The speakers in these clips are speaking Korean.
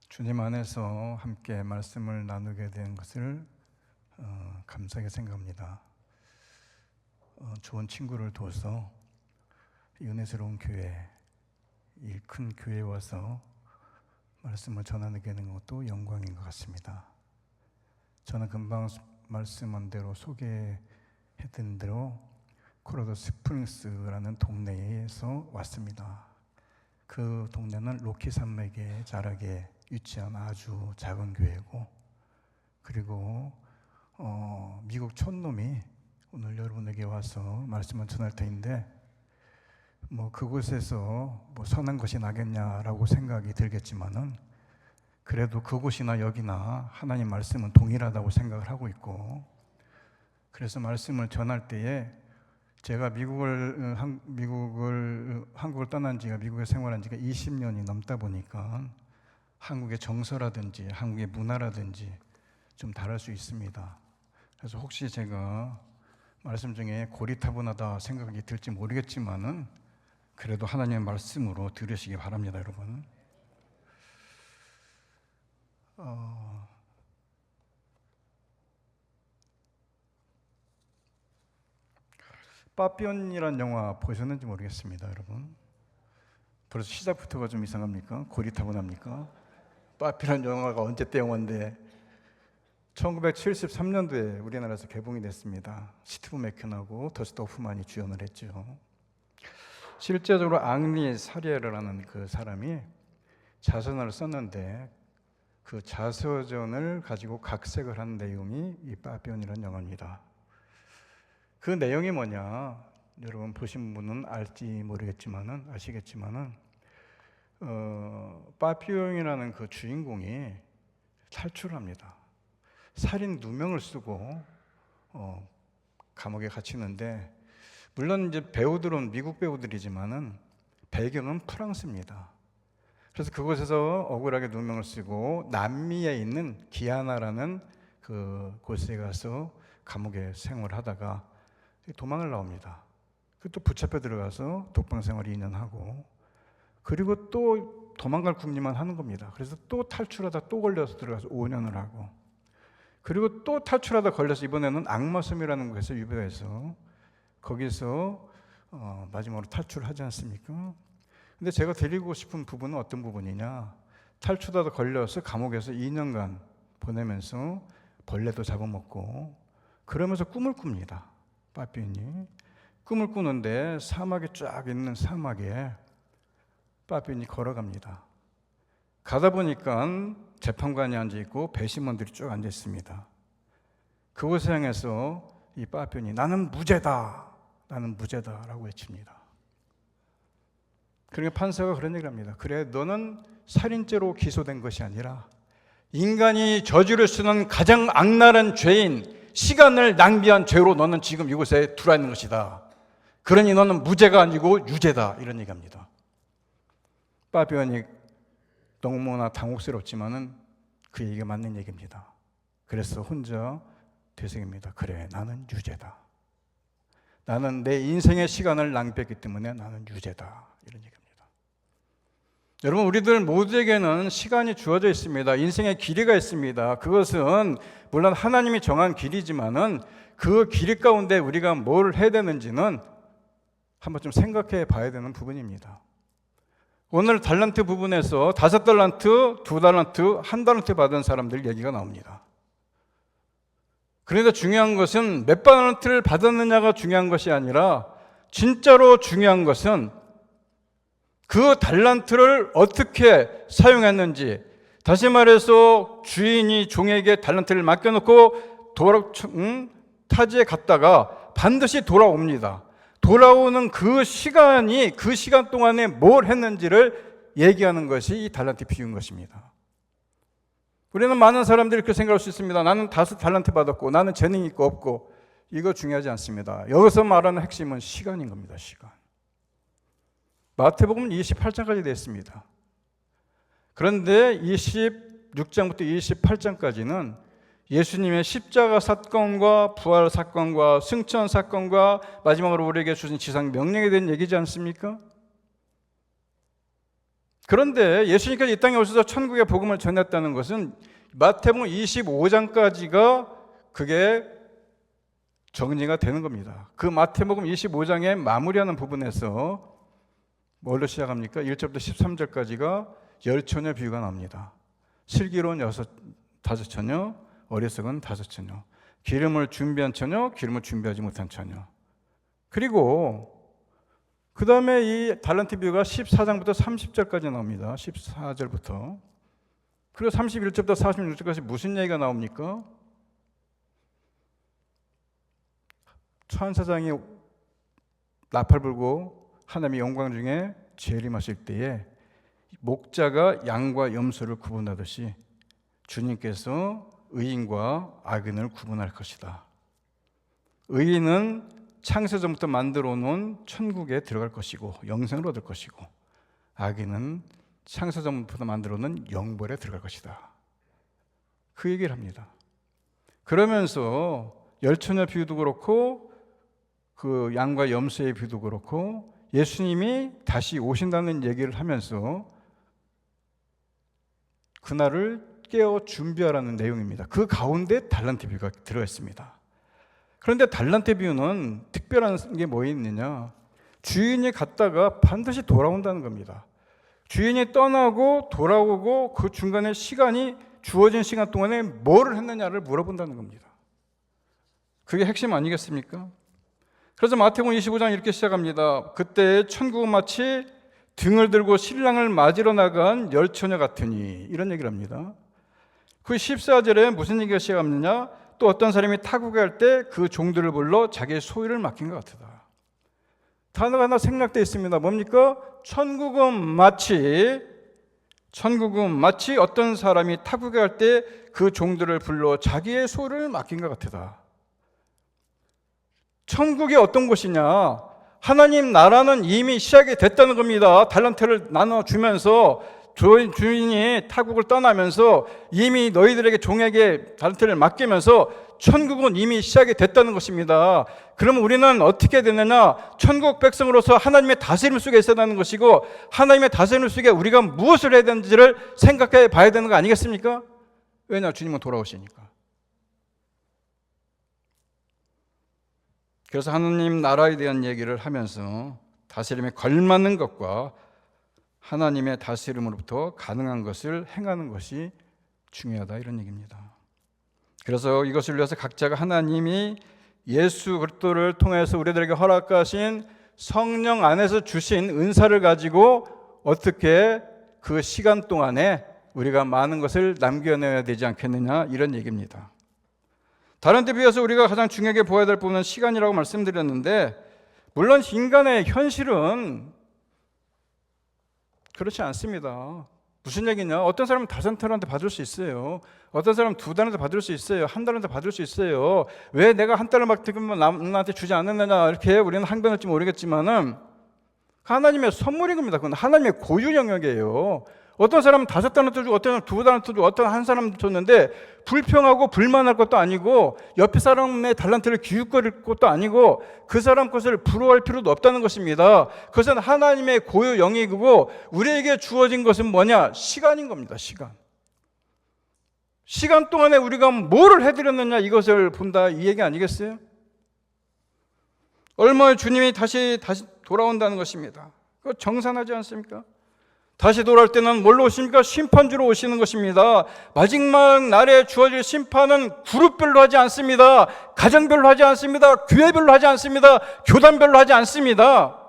주님 안에서 함께 말씀을 나누게 된 것을 감사하게 생각합니다. 좋은 친구를 둬서 은혜스러운 교회, 이 큰 교회에 와서 말씀을 전하게 되는 것도 영광인 것 같습니다. 저는 금방 말씀한 대로 소개해드린 대로 콜로라도 스프링스라는 동네에서 왔습니다. 그 동네는 로키 산맥의 자락에 위치한 아주 작은 교회고, 그리고 미국 촌놈이 오늘 여러분에게 와서 말씀을 전할 터인데, 그곳에서 선한 것이 나겠냐라고 생각이 들겠지만은, 그래도 그곳이나 여기나 하나님 말씀은 동일하다고 생각을 하고 있고, 그래서 말씀을 전할 때에 제가 한국을 떠난 지가, 미국에 생활한 지가 20년이 넘다 보니까 한국의 정서라든지 한국의 문화라든지 좀 다를 수 있습니다. 그래서 혹시 제가 말씀 중에 고리타분하다 생각이 들지 모르겠지만은 그래도 하나님의 말씀으로 들으시기 바랍니다, 여러분. 빠삐온이라는 영화 보셨는지 모르겠습니다, 여러분. 벌써 시작부터가 좀 이상합니까? 고리타분합니까? 빠삐라는 영화가 언제 때 영화인데 1973년도에 우리나라에서 개봉이 됐습니다. 스티브 맥켄하고 더스트 호프만이 주연을 했죠. 실제적으로 앙리 사리에르라는 그 사람이 자서전을 썼는데 그 자서전을 가지고 각색을 한 내용이 이 빠삐온이라는 영화입니다. 그 내용이 뭐냐, 여러분 보신 분은 아시겠지만은 빠삐온이라는 그 주인공이 탈출합니다. 살인 누명을 쓰고 감옥에 갇히는데, 물론 이제 배우들은 미국 배우들이지만은 배경은 프랑스입니다. 그래서 그곳에서 억울하게 누명을 쓰고 남미에 있는 기아나라는 그 곳에 가서 감옥에 생활하다가 도망을 나옵니다. 또 붙잡혀 들어가서 독방 생활 2년 하고, 그리고 또 도망갈 궁리만 하는 겁니다. 그래서 또 탈출하다 또 걸려서 들어가서 5년을 하고, 그리고 또 탈출하다 걸려서 이번에는 악마섬이라는 곳에서 유배해서 거기서 마지막으로 탈출하지 않습니까? 근데 제가 드리고 싶은 부분은 어떤 부분이냐, 탈출하다 걸려서 감옥에서 2년간 보내면서 벌레도 잡아먹고 그러면서 꿈을 꿉니다. 빠삐온이 꿈을 꾸는데 사막에 쫙 있는 사막에 빠삐온이 걸어갑니다. 가다 보니까 재판관이 앉아있고 배심원들이 쭉 앉아있습니다. 그곳에 향해서 이 빠삐온이 나는 무죄다 라고 외칩니다. 그러니까 판사가 그런 얘기를 합니다. 그래, 너는 살인죄로 기소된 것이 아니라 인간이 저지를 쓰는 가장 악랄한 죄인, 시간을 낭비한 죄로 너는 지금 이곳에 들어와 있는 것이다. 그러니 너는 무죄가 아니고 유죄다, 이런 얘기합니다. 빠삐온이 너무나 당혹스럽지만은 그 얘기가 맞는 얘기입니다. 그래서 혼자 되새깁니다. 그래, 나는 유죄다. 나는 내 인생의 시간을 낭비했기 때문에 나는 유죄다, 이런 얘기입니다. 여러분, 우리들 모두에게는 시간이 주어져 있습니다. 인생의 길이가 있습니다. 그것은 물론 하나님이 정한 길이지만은 그 길이 가운데 우리가 뭘 해야 되는지는 한번 좀 생각해 봐야 되는 부분입니다. 오늘 달란트 부분에서 5달란트, 2달란트, 1달란트 받은 사람들 얘기가 나옵니다. 그런데 중요한 것은 몇 달란트를 받았느냐가 중요한 것이 아니라, 진짜로 중요한 것은 그 달란트를 어떻게 사용했는지, 다시 말해서 주인이 종에게 달란트를 맡겨놓고 타지에 갔다가 반드시 돌아옵니다. 돌아오는 그 시간이, 그 시간 동안에 뭘 했는지를 얘기하는 것이 이 달란트 비유인 것입니다. 우리는 많은 사람들이 그렇게 생각할 수 있습니다. 나는 5달란트 받았고 나는 재능이 있고 없고, 이거 중요하지 않습니다. 여기서 말하는 핵심은 시간인 겁니다. 시간. 마태복음 28장까지 되어 있습니다. 그런데 26장부터 28장까지는 예수님의 십자가 사건과 부활 사건과 승천 사건과 마지막으로 우리에게 주신 지상 명령에 대한 얘기지 않습니까? 그런데 예수님께서 이 땅에 오셔서 천국의 복음을 전했다는 것은 마태복음 25장까지가 그게 정리가 되는 겁니다. 그 마태복음 25장의 마무리하는 부분에서 뭘로 시작합니까? 1절부터 13절까지가 열처녀 비유가 나옵니다. 슬기로운 다섯 처녀, 어리석은 다섯 처녀, 기름을 준비한 처녀, 기름을 준비하지 못한 처녀. 그리고 그 다음에 이 달란트 비유가 14장부터 30절까지 나옵니다. 14절부터. 그리고 31절부터 46절까지 무슨 얘기가 나옵니까? 천사장이 나팔 불고 하나님의 영광 중에 재림하실 때에 목자가 양과 염소를 구분하듯이 주님께서 의인과 악인을 구분할 것이다. 의인은 창세전부터 만들어 놓은 천국에 들어갈 것이고 영생을 얻을 것이고, 악인은 창세전부터 만들어 놓은 영벌에 들어갈 것이다. 그 얘기를 합니다. 그러면서 열처녀 비유도 그렇고 그 양과 염소의 비유도 그렇고 예수님이 다시 오신다는 얘기를 하면서 그날을 깨어 준비하라는 내용입니다. 그 가운데 달란트 비유가 들어가 있습니다. 그런데 달란트 비유는 특별한 게 뭐 있느냐? 주인이 갔다가 반드시 돌아온다는 겁니다. 주인이 떠나고 돌아오고 그 중간에 시간이 주어진 시간 동안에 뭐를 했느냐를 물어본다는 겁니다. 그게 핵심 아니겠습니까? 그래서 마태복음 25장 이렇게 시작합니다. 그때 천국은 마치 등을 들고 신랑을 맞으러 나간 열처녀 같으니, 이런 얘기를 합니다. 그 14절에 무슨 얘기가 시작하느냐? 또 어떤 사람이 타국에 갈 때 그 종들을 불러 자기의 소유를 맡긴 것 같으다. 단어가 하나 생략되어 있습니다. 뭡니까? 천국은 마치 어떤 사람이 타국에 갈 때 그 종들을 불러 자기의 소유를 맡긴 것 같으다. 천국이 어떤 곳이냐? 하나님 나라는 이미 시작이 됐다는 겁니다. 달란트를 나눠주면서 주인이 타국을 떠나면서 이미 너희들에게 종에게 달란트를 맡기면서 천국은 이미 시작이 됐다는 것입니다. 그러면 우리는 어떻게 되느냐? 천국 백성으로서 하나님의 다스림 속에 있어야 하는 것이고, 하나님의 다스림 속에 우리가 무엇을 해야 되는지를 생각해 봐야 되는 거 아니겠습니까? 왜냐? 주님은 돌아오시니까. 그래서 하나님 나라에 대한 얘기를 하면서 다스림에 걸맞는 것과 하나님의 다스림으로부터 가능한 것을 행하는 것이 중요하다, 이런 얘기입니다. 그래서 이것을 위해서 각자가 하나님이 예수 그리스도를 통해서 우리들에게 허락하신 성령 안에서 주신 은사를 가지고 어떻게 그 시간 동안에 우리가 많은 것을 남겨내야 되지 않겠느냐, 이런 얘기입니다. 다른 데 비해서 우리가 가장 중요하게 보아야 될 부분은 시간이라고 말씀드렸는데, 물론 인간의 현실은 그렇지 않습니다. 무슨 얘기냐? 어떤 사람은 5달한테 받을 수 있어요. 어떤 사람은 2달한테 받을 수 있어요. 1달한테 받을 수 있어요. 왜 내가 1달을 맡기면 남한테 주지 않느냐, 이렇게 우리는 항변할지 모르겠지만은 하나님의 선물인 겁니다. 그건 하나님의 고유 영역이에요. 어떤 사람은 5달란트 주고 어떤 사람은 2달란트 주고 어떤 한 사람 줬는데 불평하고 불만할 것도 아니고 옆에 사람의 달란트를 기웃거릴 것도 아니고 그 사람 것을 부러워할 필요도 없다는 것입니다. 그것은 하나님의 고유 영역이고 우리에게 주어진 것은 뭐냐? 시간인 겁니다. 시간 동안에 우리가 뭐를 해드렸느냐, 이것을 본다, 이 얘기 아니겠어요? 얼마에 주님이 다시 돌아온다는 것입니다. 그거 정산하지 않습니까? 다시 돌아올 때는 뭘로 오십니까? 심판주로 오시는 것입니다. 마지막 날에 주어질 심판은 그룹별로 하지 않습니다. 가정별로 하지 않습니다. 교회별로 하지 않습니다. 교단별로 하지 않습니다.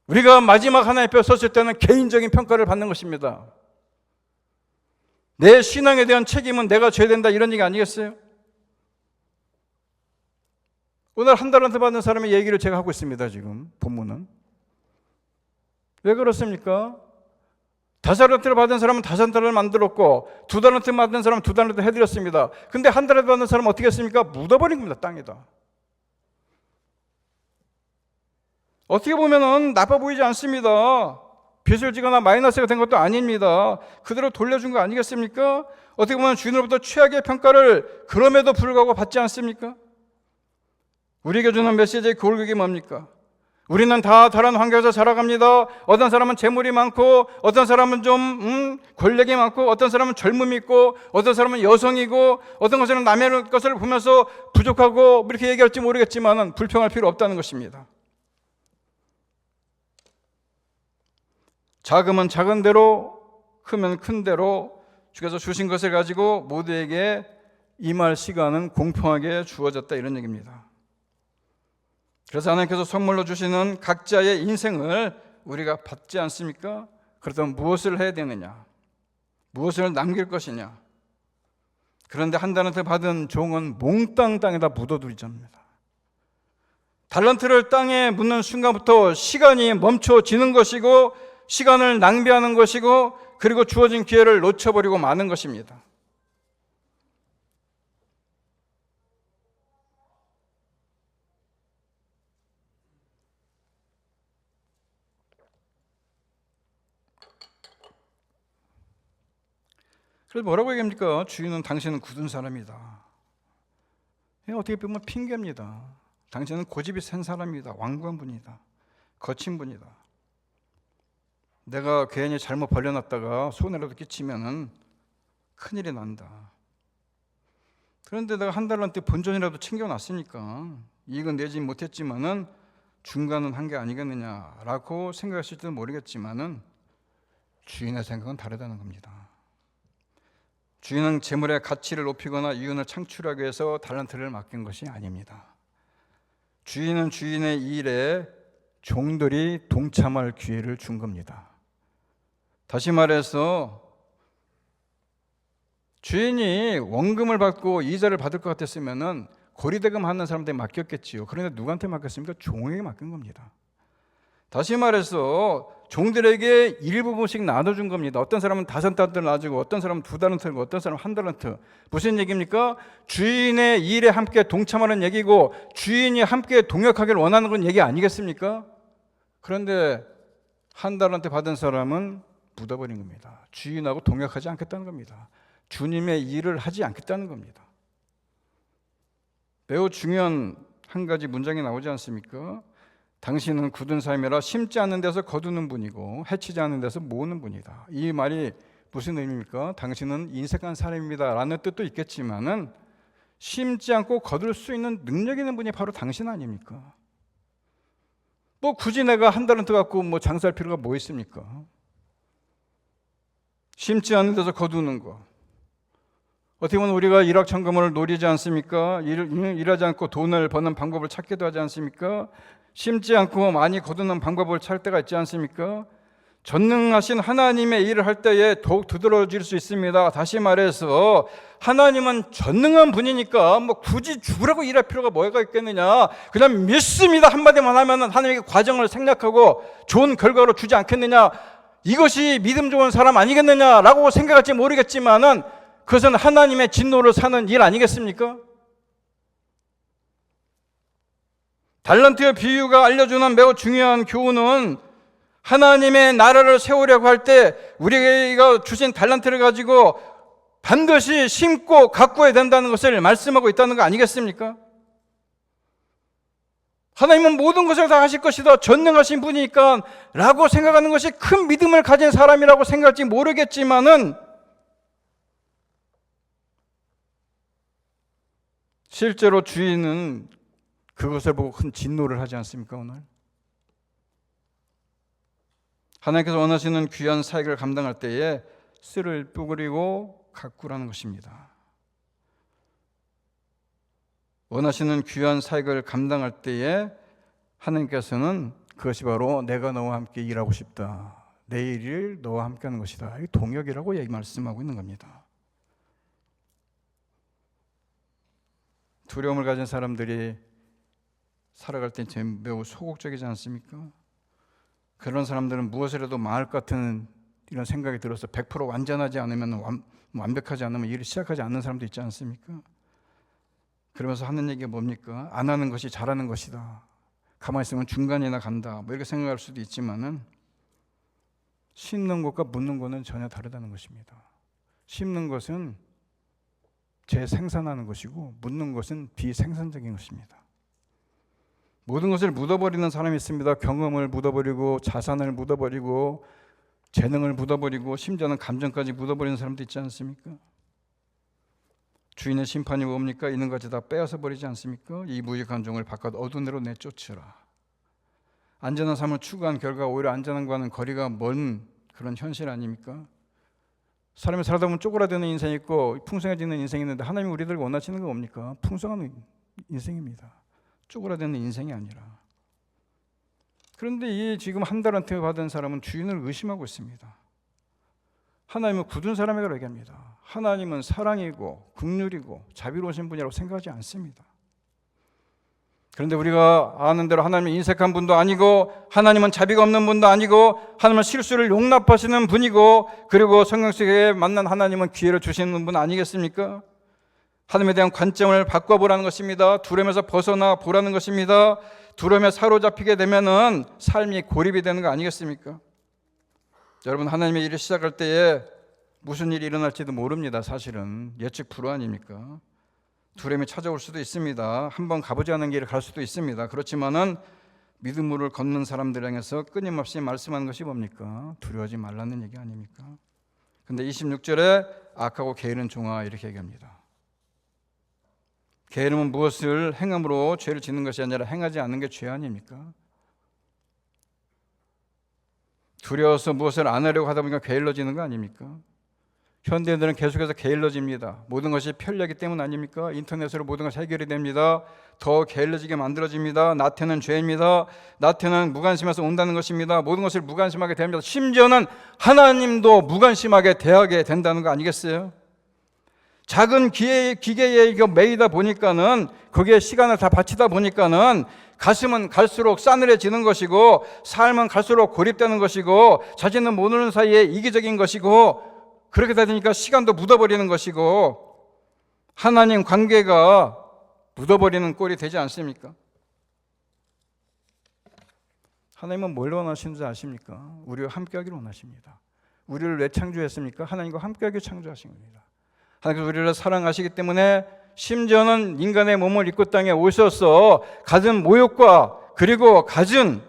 우리가 마지막 하나님 앞에 섰을 때는 개인적인 평가를 받는 것입니다. 내 신앙에 대한 책임은 내가 져야 된다, 이런 얘기 아니겠어요? 오늘 1달란트 받는 사람의 얘기를 제가 하고 있습니다. 지금 본문은 왜 그렇습니까? 5달란트를 받은 사람은 5달란트를 만들었고 2달란트 받은 사람은 2달란트 해드렸습니다. 근데 1달란트 받는 사람은 어떻게 했습니까? 묻어버린 겁니다. 땅에다. 어떻게 보면은 나빠 보이지 않습니다. 빚을 지거나 마이너스가 된 것도 아닙니다. 그대로 돌려준 거 아니겠습니까? 어떻게 보면 주인으로부터 최악의 평가를 그럼에도 불구하고 받지 않습니까? 우리에게 주는 메시지의 골격이 뭡니까? 우리는 다 다른 환경에서 자라갑니다. 어떤 사람은 재물이 많고, 어떤 사람은 좀 권력이 많고, 어떤 사람은 젊음이 있고, 어떤 사람은 여성이고, 어떤 것은 남의 것을 보면서 부족하고 이렇게 얘기할지 모르겠지만 불평할 필요 없다는 것입니다. 작으면 작은 대로, 크면 큰 대로 주께서 주신 것을 가지고 모두에게 임할 시간은 공평하게 주어졌다, 이런 얘기입니다. 그래서 하나님께서 선물로 주시는 각자의 인생을 우리가 받지 않습니까? 그렇다면 무엇을 해야 되느냐? 무엇을 남길 것이냐? 그런데 한 달란트 받은 종은 몽땅 땅에다 묻어두리랍니다. 달란트를 땅에 묻는 순간부터 시간이 멈춰지는 것이고, 시간을 낭비하는 것이고, 그리고 주어진 기회를 놓쳐버리고 마는 것입니다. 그래서 뭐라고 얘기합니까? 주인은 당신은 굳은 사람이다. 어떻게 보면 핑계입니다. 당신은 고집이 센 사람이다. 완고한 분이다. 거친 분이다. 내가 괜히 잘못 벌려놨다가 손해라도 끼치면은 큰일이 난다. 그런데 내가 한 달란트 본전이라도 챙겨놨으니까 이익은 내지 못했지만은 중간은 한 게 아니겠느냐라고 생각하실지도 모르겠지만은 주인의 생각은 다르다는 겁니다. 주인은 재물의 가치를 높이거나 이윤을 창출하기 위해서 달란트를 맡긴 것이 아닙니다. 주인은 주인의 일에 종들이 동참할 기회를 준 겁니다. 다시 말해서 주인이 원금을 받고 이자를 받을 것 같았으면 고리대금 하는 사람들에 맡겼겠지요. 그런데 누구한테 맡겼습니까? 종에게 맡긴 겁니다. 다시 말해서 종들에게 일부분씩 나눠준 겁니다. 어떤 사람은 5달란트를 놔주고, 어떤 사람은 2달란트고, 어떤 사람은 1달란트. 무슨 얘기입니까? 주인의 일에 함께 동참하는 얘기고, 주인이 함께 동역하기를 원하는 건 얘기 아니겠습니까? 그런데 1달란트 받은 사람은 묻어버린 겁니다. 주인하고 동역하지 않겠다는 겁니다. 주님의 일을 하지 않겠다는 겁니다. 매우 중요한 한 가지 문장이 나오지 않습니까? 당신은 굳은 삶이라 심지 않는 데서 거두는 분이고 해치지 않는 데서 모으는 분이다. 이 말이 무슨 의미입니까? 당신은 인색한 사람입니다 라는 뜻도 있겠지만은 심지 않고 거둘 수 있는 능력 있는 분이 바로 당신 아닙니까? 뭐 굳이 내가 1달란트 갖고 뭐 장사할 필요가 뭐 있습니까? 심지 않는 데서 거두는 거. 어떻게 보면 우리가 일확천금을 노리지 않습니까? 일하지 않고 돈을 버는 방법을 찾기도 하지 않습니까? 심지 않고 많이 거두는 방법을 찾을 때가 있지 않습니까? 전능하신 하나님의 일을 할 때에 더욱 두드러질 수 있습니다. 다시 말해서 하나님은 전능한 분이니까 뭐 굳이 죽으라고 일할 필요가 뭐가 있겠느냐, 그냥 믿습니다 한마디만 하면 하나님의 과정을 생략하고 좋은 결과로 주지 않겠느냐, 이것이 믿음 좋은 사람 아니겠느냐라고 생각할지 모르겠지만은 그것은 하나님의 진노를 사는 일 아니겠습니까? 달란트의 비유가 알려주는 매우 중요한 교훈은 하나님의 나라를 세우려고 할 때 우리가 주신 달란트를 가지고 반드시 심고 가꾸어야 된다는 것을 말씀하고 있다는 거 아니겠습니까? 하나님은 모든 것을 다 하실 것이다, 전능하신 분이니까 라고 생각하는 것이 큰 믿음을 가진 사람이라고 생각할지 모르겠지만은 실제로 주인은 그것을 보고 큰 진노를 하지 않습니까? 오늘 하나님께서 원하시는 귀한 사역을 감당할 때에 씨를 뿌리고 가꾸라는 것입니다. 원하시는 귀한 사역을 감당할 때에 하나님께서는 그것이 바로 내가 너와 함께 일하고 싶다, 내 일을 너와 함께 하는 것이다, 이 동역이라고 말씀하고 있는 겁니다. 두려움을 가진 사람들이 살아갈 때 매우 소극적이지 않습니까? 그런 사람들은 무엇을 해도 망할 것 같은 이런 생각이 들어서 100% 완전하지 않으면, 완벽하지 않으면 일을 시작하지 않는 사람도 있지 않습니까? 그러면서 하는 얘기가 뭡니까? 안 하는 것이 잘하는 것이다, 가만히 있으면 중간이나 간다, 뭐 이렇게 생각할 수도 있지만은 심는 것과 묻는 것은 전혀 다르다는 것입니다. 심는 것은 재생산하는 것이고 묻는 것은 비생산적인 것입니다. 모든 것을 묻어버리는 사람이 있습니다. 경험을 묻어버리고 자산을 묻어버리고 재능을 묻어버리고 심지어는 감정까지 묻어버리는 사람도 있지 않습니까? 주인의 심판이 뭡니까? 있는 것까지 다 빼앗아 버리지 않습니까? 이 무익한 종을 바깥 어두운데로 내쫓으라. 안전한 삶을 추구한 결과 오히려 안전한 것과는 거리가 먼 그런 현실 아닙니까? 사람이 살다 보면 쪼그라드는 인생이 있고 풍성해지는 인생이 있는데 하나님이 우리들 원하시는 건 뭡니까? 풍성한 인생입니다. 쪼그라드는 인생이 아니라. 그런데 이 지금 한 달한테 받은 사람은 주인을 의심하고 있습니다. 하나님은 굳은 사람이라고 얘기합니다. 하나님은 사랑이고 긍휼이고 자비로우신 분이라고 생각하지 않습니다. 그런데 우리가 아는 대로 하나님은 인색한 분도 아니고 하나님은 자비가 없는 분도 아니고 하나님은 실수를 용납하시는 분이고 그리고 성경 속에 만난 하나님은 기회를 주시는 분 아니겠습니까? 하나님에 대한 관점을 바꿔보라는 것입니다. 두려움에서 벗어나 보라는 것입니다. 두려움에 사로잡히게 되면은 삶이 고립이 되는 거 아니겠습니까? 여러분, 하나님의 일을 시작할 때에 무슨 일이 일어날지도 모릅니다. 사실은 예측 불허 아닙니까? 두려움이 찾아올 수도 있습니다. 한번 가보지 않은 길을 갈 수도 있습니다. 그렇지만은 믿음으로 걷는 사람들 향해서 끊임없이 말씀하는 것이 뭡니까? 두려워하지 말라는 얘기 아닙니까? 근데 26절에 악하고 게으른 종아 이렇게 얘기합니다. 게으름은 무엇을 행함으로 죄를 짓는 것이 아니라 행하지 않는 게 죄 아닙니까? 두려워서 무엇을 안 하려고 하다 보니까 게을러지는 거 아닙니까? 현대인들은 계속해서 게을러집니다. 모든 것이 편리하기 때문 아닙니까? 인터넷으로 모든 것이 해결이 됩니다. 더 게을러지게 만들어집니다. 나태는 죄입니다. 나태는 무관심해서 온다는 것입니다. 모든 것을 무관심하게 됩니다. 심지어는 하나님도 무관심하게 대하게 된다는 거 아니겠어요? 작은 기계에 매이다 보니까는 거기에 시간을 다 바치다 보니까는 가슴은 갈수록 싸늘해지는 것이고 삶은 갈수록 고립되는 것이고 자신은 모르는 사이에 이기적인 것이고 그렇게 되니까 시간도 묻어버리는 것이고 하나님 관계가 묻어버리는 꼴이 되지 않습니까? 하나님은 뭘 원하시는지 아십니까? 우리와 함께하기를 원하십니다. 우리를 왜 창조했습니까? 하나님과 함께하기 창조하신 겁니다. 하나님께서 우리를 사랑하시기 때문에 심지어는 인간의 몸을 입고 땅에 오셔서 갖은 모욕과 그리고 갖은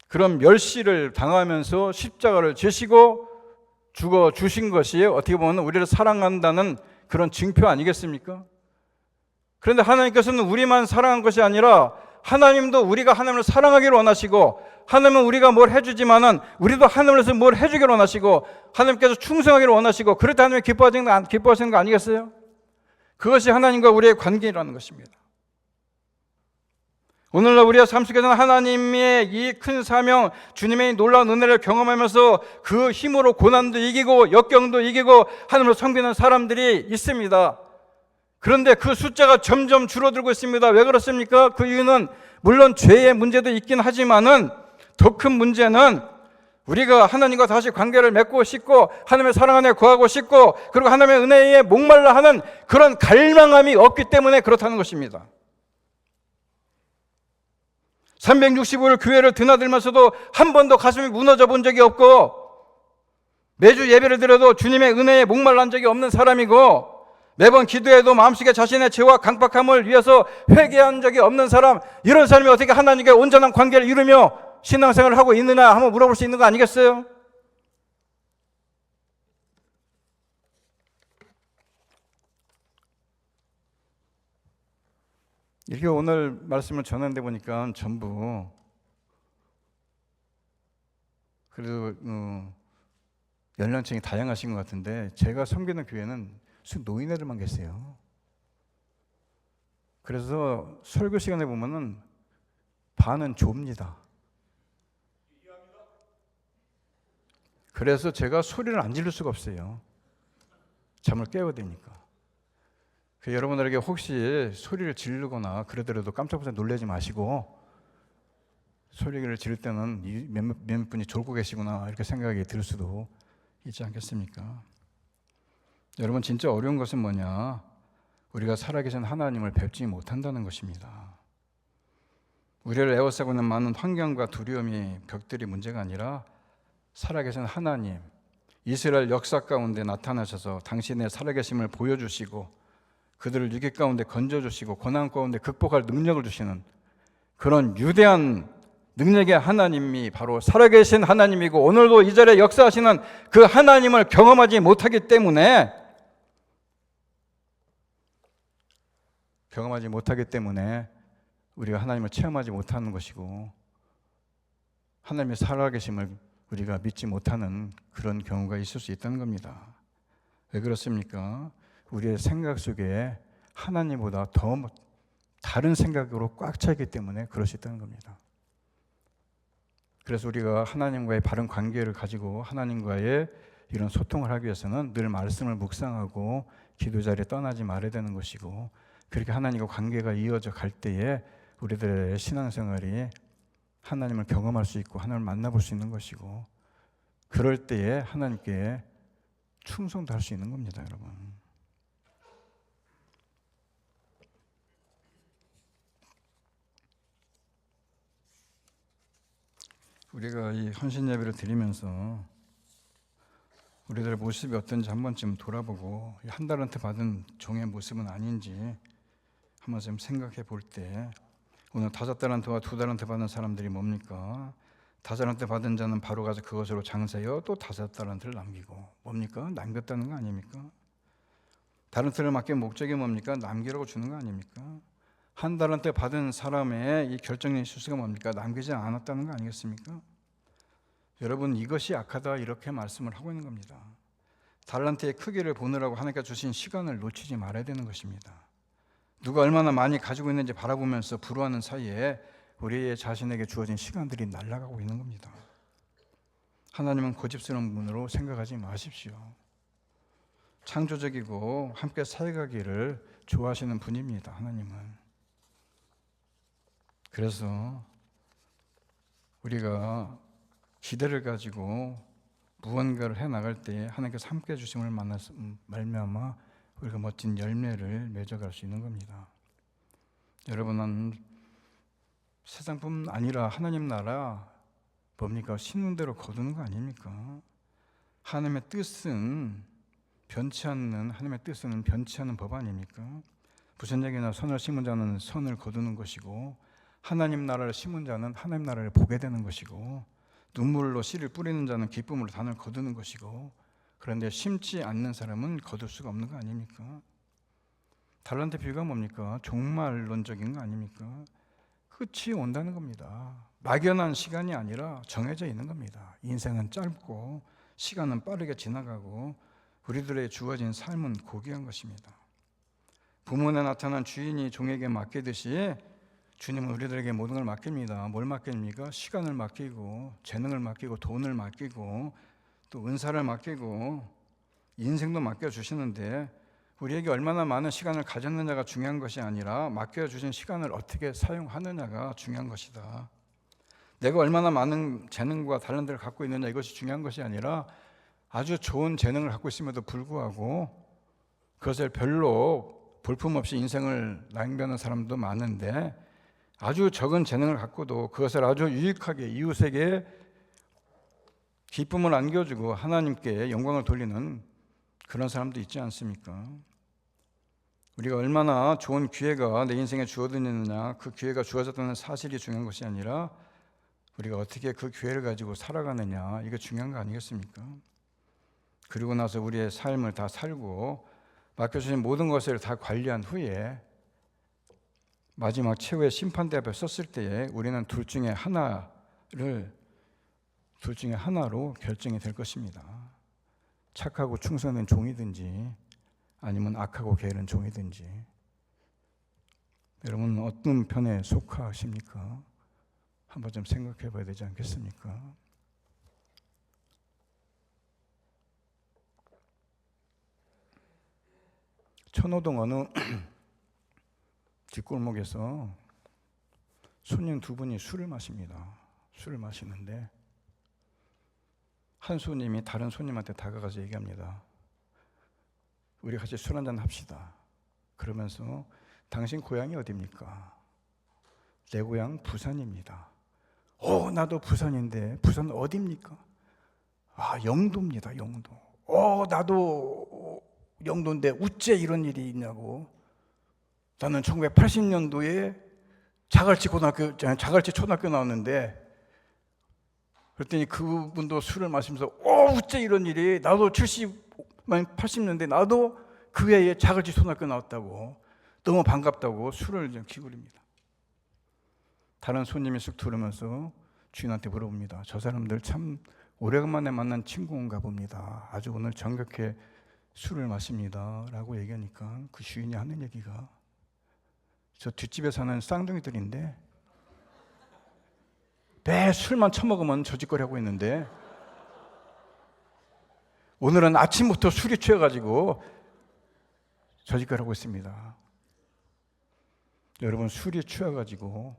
그런 멸시를 당하면서 십자가를 지시고 죽어 주신 것이 어떻게 보면 우리를 사랑한다는 그런 징표 아니겠습니까? 그런데 하나님께서는 우리만 사랑한 것이 아니라 하나님도 우리가 하나님을 사랑하기를 원하시고 하나님은 우리가 뭘 해주지만은 우리도 하나님께서 뭘 해주기를 원하시고 하나님께서 충성하기를 원하시고 그럴 때 하나님이 기뻐하시는 거 아니겠어요? 그것이 하나님과 우리의 관계라는 것입니다. 오늘날 우리가 삶 속에서는 하나님의 이 큰 사명, 주님의 놀라운 은혜를 경험하면서 그 힘으로 고난도 이기고 역경도 이기고 하나님을 섬기는 사람들이 있습니다. 그런데 그 숫자가 점점 줄어들고 있습니다. 왜 그렇습니까? 그 이유는 물론 죄의 문제도 있긴 하지만은 더 큰 문제는 우리가 하나님과 다시 관계를 맺고 싶고 하나님의 사랑 안에 거하고 싶고 그리고 하나님의 은혜에 목말라 하는 그런 갈망함이 없기 때문에 그렇다는 것입니다. 365일 교회를 드나들면서도 한 번도 가슴이 무너져 본 적이 없고 매주 예배를 드려도 주님의 은혜에 목말란 적이 없는 사람이고 매번 기도해도 마음속에 자신의 죄와 강박함을 위해서 회개한 적이 없는 사람, 이런 사람이 어떻게 하나님과 온전한 관계를 이루며 신앙생활을 하고 있느냐 한번 물어볼 수 있는 거 아니겠어요? 이렇게 오늘 말씀을 전하는데 보니까 전부 그래도 연령층이 다양하신 것 같은데 제가 섬기는 교회는 노인애들만 계세요. 그래서 설교 시간에 보면은 반은 좁니다. 그래서 제가 소리를 안 지를 수가 없어요. 잠을 깨워야 되니까. 여러분들에게 혹시 소리를 지르거나 그러더라도 깜짝깜짝 놀라지 마시고 소리를 지를 때는 몇 분이 졸고 계시구나 이렇게 생각이 들 수도 있지 않겠습니까? 여러분, 진짜 어려운 것은 뭐냐? 우리가 살아계신 하나님을 뵙지 못한다는 것입니다. 우리를 에워싸고 있는 많은 환경과 두려움이 벽들이 문제가 아니라 살아계신 하나님, 이스라엘 역사 가운데 나타나셔서 당신의 살아계심을 보여주시고 그들을 위기 가운데 건져주시고 고난 가운데 극복할 능력을 주시는 그런 위대한 능력의 하나님이 바로 살아계신 하나님이고 오늘도 이 자리에 역사하시는 그 하나님을 경험하지 못하기 때문에 우리가 하나님을 체험하지 못하는 것이고 하나님의 살아계심을 우리가 믿지 못하는 그런 경우가 있을 수 있다는 겁니다. 왜 그렇습니까? 우리의 생각 속에 하나님보다 더 다른 생각으로 꽉 차 있기 때문에 그럴 수 있다는 겁니다. 그래서 우리가 하나님과의 바른 관계를 가지고 하나님과의 이런 소통을 하기 위해서는 늘 말씀을 묵상하고 기도 자리에 떠나지 말아야 되는 것이고 그렇게 하나님과 관계가 이어져 갈 때에 우리들의 신앙생활이 하나님을 경험할 수 있고 하나님을 만나볼 수 있는 것이고 그럴 때에 하나님께 충성도 할 수 있는 겁니다, 여러분. 우리가 이 헌신 예배를 드리면서 우리들의 모습이 어떤지 한 번쯤 돌아보고 한 달한테 받은 종의 모습은 아닌지 한 번쯤 생각해 볼 때 오늘 5달란트와 2달란트 받은 사람들이 뭡니까? 5달란트 받은 자는 바로 가서 그것으로 장사하여 또 5달란트를 남기고 뭡니까? 남겼다는 거 아닙니까? 달란트를 맡긴 목적이 뭡니까? 남기라고 주는 거 아닙니까? 1달란트 받은 사람의 이 결정의 실수가 뭡니까? 남기지 않았다는 거 아니겠습니까? 여러분 이것이 악하다 이렇게 말씀을 하고 있는 겁니다. 달란트의 크기를 보느라고 하나님께서 주신 시간을 놓치지 말아야 되는 것입니다. 누가 얼마나 많이 가지고 있는지 바라보면서 부러워하는 사이에 우리 자신에게 주어진 시간들이 날아가고 있는 겁니다. 하나님은 고집스러운 분으로 생각하지 마십시오. 창조적이고 함께 살아가기를 좋아하시는 분입니다. 하나님은. 그래서 우리가 기대를 가지고 무언가를 해나갈 때 하나님께서 함께 해주심을 만나서 말미암아 우리가 멋진 열매를 맺어갈 수 있는 겁니다. 여러분은 세상뿐 아니라 하나님 나라 뭡니까? 심는 대로 거두는 거 아닙니까? 하나님의 뜻은 변치 않는 법 아닙니까? 부선적이나 선을 심은 자는 선을 거두는 것이고 하나님 나라를 심은 자는 하나님 나라를 보게 되는 것이고 눈물로 씨를 뿌리는 자는 기쁨으로 단을 거두는 것이고 그런데 심지 않는 사람은 거둘 수가 없는 거 아닙니까? 달란트 비유가 뭡니까? 종말론적인 거 아닙니까? 끝이 온다는 겁니다. 막연한 시간이 아니라 정해져 있는 겁니다. 인생은 짧고 시간은 빠르게 지나가고 우리들의 주어진 삶은 고귀한 것입니다. 부문에 나타난 주인이 종에게 맡기듯이 주님은 우리들에게 모든 걸 맡깁니다. 뭘 맡깁니까? 시간을 맡기고 재능을 맡기고 돈을 맡기고 또 은사를 맡기고 인생도 맡겨주시는데 우리에게 얼마나 많은 시간을 가졌느냐가 중요한 것이 아니라 맡겨주신 시간을 어떻게 사용하느냐가 중요한 것이다. 내가 얼마나 많은 재능과 달란트를 갖고 있느냐 이것이 중요한 것이 아니라 아주 좋은 재능을 갖고 있음에도 불구하고 그것을 별로 볼품없이 인생을 낭비하는 사람도 많은데 아주 적은 재능을 갖고도 그것을 아주 유익하게 이웃에게 기쁨을 안겨주고 하나님께 영광을 돌리는 그런 사람도 있지 않습니까? 우리가 얼마나 좋은 기회가 내 인생에 주어지느냐 그 기회가 주어졌다는 사실이 중요한 것이 아니라 우리가 어떻게 그 기회를 가지고 살아가느냐 이게 중요한 거 아니겠습니까? 그리고 나서 우리의 삶을 다 살고 맡겨주신 모든 것을 다 관리한 후에 마지막 최후의 심판대 앞에 섰을 때에 우리는 둘 중에 하나로 결정이 될 것입니다. 착하고 충성된 종이든지 아니면 악하고 게으른 종이든지 여러분 어떤 편에 속하십니까? 한번 좀 생각해 봐야 되지 않겠습니까? 천호동 어느 뒷골목에서 손님 2분이 술을 마십니다. 술을 마시는데 한 손님이 다른 손님한테 다가가서 얘기합니다. 우리 같이 술 한잔 합시다. 그러면서 당신 고향이 어디입니까? 내 고향 부산입니다. 나도 부산인데 부산 어디입니까? 영도입니다. 영도. 나도 영도인데 어째 이런 일이 있냐고. 나는 1980년도에 자갈치 초등학교 나왔는데, 그랬더니 그분도 술을 마시면서 어째 이런 일이, 나도 80년대 나도 그 해에 자갈치 초등학교 나왔다고, 너무 반갑다고 술을 좀 기울입니다. 다른 손님이 쑥 들으면서 주인한테 물어봅니다. 저 사람들 참 오래간만에 만난 친구인가 봅니다. 아주 오늘 정겹게 술을 마십니다 라고 얘기하니까 그 주인이 하는 얘기가, 저 뒷집에 사는 쌍둥이들인데 매 술만 처먹으면 저짓거리 하고 있는데 오늘은 아침부터 술이 취해가지고 저짓거리 하고 있습니다. 여러분, 술이 취해가지고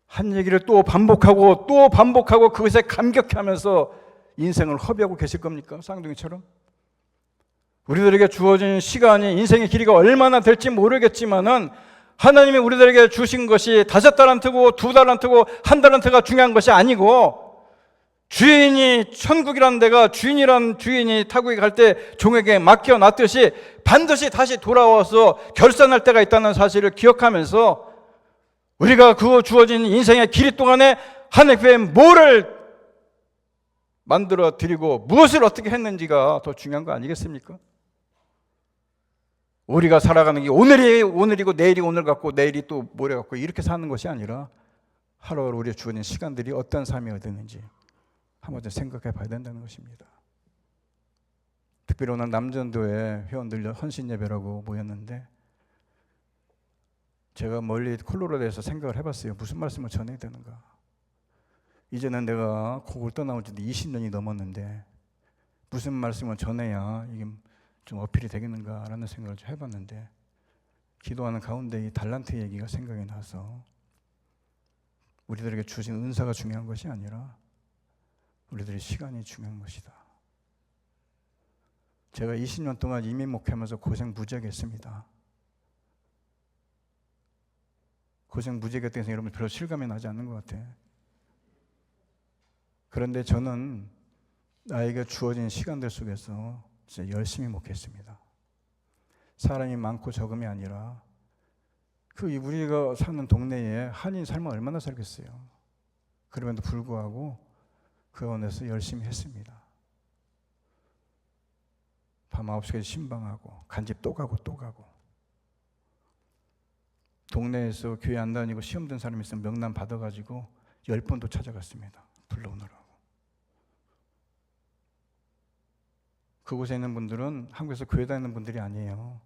한 얘기를 또 반복하고 그것에 감격하면서 인생을 허비하고 계실 겁니까? 쌍둥이처럼? 우리들에게 주어진 시간이, 인생의 길이가 얼마나 될지 모르겠지만은 하나님이 우리들에게 주신 것이 5달란트고 2달란트고 1달란트가 중요한 것이 아니고, 주인이, 천국이라는 데가 주인이란 주인이 타국에 갈 때 종에게 맡겨놨듯이 반드시 다시 돌아와서 결산할 때가 있다는 사실을 기억하면서 우리가 그 주어진 인생의 길이 동안에 하나님께 뭐를 만들어 드리고 무엇을 어떻게 했는지가 더 중요한 거 아니겠습니까? 우리가 살아가는 게 오늘이 오늘이고 내일이 오늘 같고 내일이 또 모레 같고 이렇게 사는 것이 아니라 하루하루 우리의 주어진 시간들이 어떤 삶이 되는지 한번 생각해 봐야 된다는 것입니다. 특별히 오늘 남전도에 회원들 헌신 예배라고 모였는데, 제가 멀리 콜로라도에서 생각을 해봤어요. 무슨 말씀을 전해야 되는가. 이제는 내가 고국을 떠나온 지 20년이 넘었는데 무슨 말씀을 전해야 이게 좀 어필이 되겠는가라는 생각을 좀 해봤는데, 기도하는 가운데 이 달란트 얘기가 생각이 나서 우리들에게 주신 은사가 중요한 것이 아니라 우리들의 시간이 중요한 것이다. 제가 20년 동안 이민 목회하면서 고생 무지하게 했습니다. 고생 무지하게 했다고 여러분 별로 실감이 나지 않는 것 같아요. 그런데 저는 나에게 주어진 시간들 속에서 진짜 열심히 목회했습니다. 사람이 많고 적음이 아니라 우리가 사는 동네에 한인 살면 얼마나 살겠어요. 그럼에도 불구하고 그 안에서 열심히 했습니다. 밤 9시까지 신방하고 간집 또 가고 동네에서 교회 안 다니고 시험 든 사람이 있으면 명단 받아가지고 10번도 찾아갔습니다. 불러오느라고. 그곳에 있는 분들은 한국에서 교회 다니는 분들이 아니에요.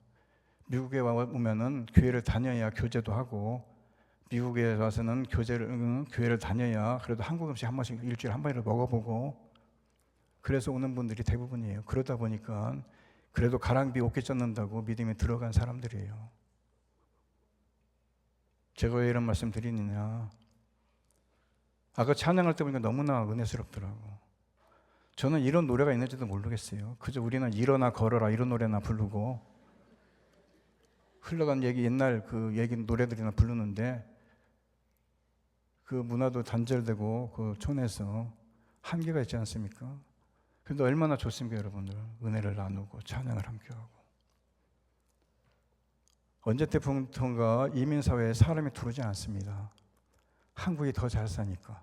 미국에 오면은 교회를 다녀야 교제도 하고, 미국에 와서는 교회를 다녀야 그래도 한국 음식 한 번씩 일주일에 한 번이라도 먹어보고, 그래서 오는 분들이 대부분이에요. 그러다 보니까 그래도 가랑비 옷게 젖는다고 믿음에 들어간 사람들이에요. 제가 왜 이런 말씀 드리느냐, 아까 찬양할 때 보니까 너무나 은혜스럽더라고. 저는 이런 노래가 있는지도 모르겠어요. 그저 우리는 일어나 걸어라 이런 노래나 부르고 흘러간 얘기, 옛날 그 얘기 노래들이나 부르는데 그 문화도 단절되고 그 촌에서 한계가 있지 않습니까? 그런데 얼마나 좋습니까, 여러분들. 은혜를 나누고 찬양을 함께하고. 언제 때부터인가 이민사회에 사람이 들어오지 않습니다. 한국이 더 잘 사니까.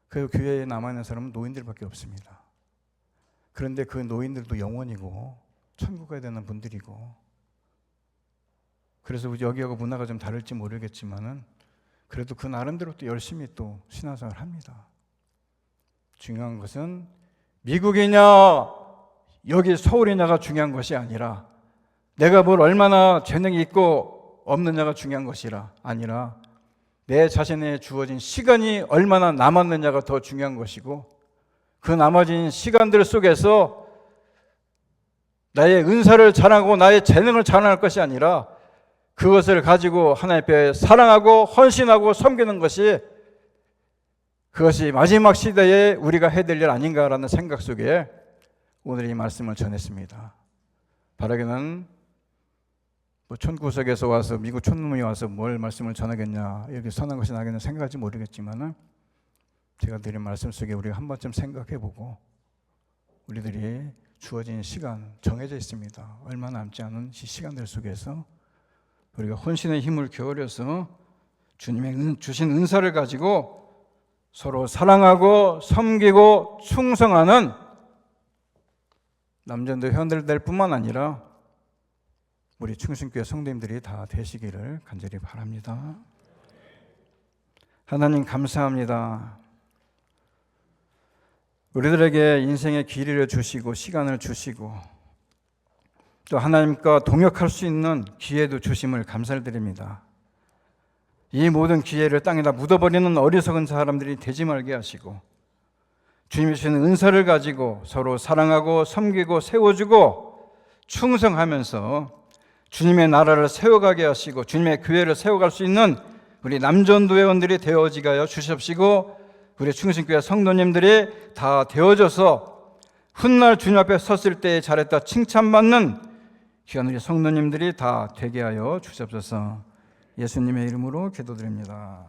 그래서 교회에 남아있는 사람은 노인들밖에 없습니다. 그런데 그 노인들도 영원이고 천국 가야 되는 분들이고, 그래서 여기하고 문화가 좀 다를지 모르겠지만은 그래도 그 나름대로 또 열심히 또 신앙생활을 합니다. 중요한 것은 미국이냐 여기 서울이냐가 중요한 것이 아니라, 내가 뭘 얼마나 재능이 있고 없느냐가 중요한 것이라 아니라 내 자신에 주어진 시간이 얼마나 남았느냐가 더 중요한 것이고, 그 남아진 시간들 속에서 나의 은사를 자랑하고 나의 재능을 자랑할 것이 아니라 그것을 가지고 하나님 앞에 사랑하고 헌신하고 섬기는 것이, 그것이 마지막 시대에 우리가 해야 될 일 아닌가라는 생각 속에 오늘 이 말씀을 전했습니다. 바라기는 촌구석에서 와서 미국 촌놈이 와서 뭘 말씀을 전하겠냐, 이렇게 선한 것이 나겠냐 생각할지 모르겠지만은 제가 드린 말씀 속에 우리가 한 번쯤 생각해보고 우리들이 주어진 시간 정해져 있습니다. 얼마 남지 않은 이 시간들 속에서 우리가 혼신의 힘을 기울여서 주님의 주신 은사를 가지고 서로 사랑하고 섬기고 충성하는 남전도 회원들 될 뿐만 아니라 우리 충신교회 성도님들이 다 되시기를 간절히 바랍니다. 하나님 감사합니다. 우리들에게 인생의 길이를 주시고 시간을 주시고 또 하나님과 동역할 수 있는 기회도 주심을 감사를 드립니다. 이 모든 기회를 땅에다 묻어버리는 어리석은 사람들이 되지 말게 하시고 주님이 주시는 은사를 가지고 서로 사랑하고 섬기고 세워주고 충성하면서 주님의 나라를 세워가게 하시고 주님의 교회를 세워갈 수 있는 우리 남전도 회원들이 되어지게 하여 주시옵시고 우리 충신교회 성도님들이 다 되어져서 훗날 주님 앞에 섰을 때 잘했다 칭찬받는 귀한 우리 성도님들이 다 되게 하여 주시옵소서. 예수님의 이름으로 기도드립니다.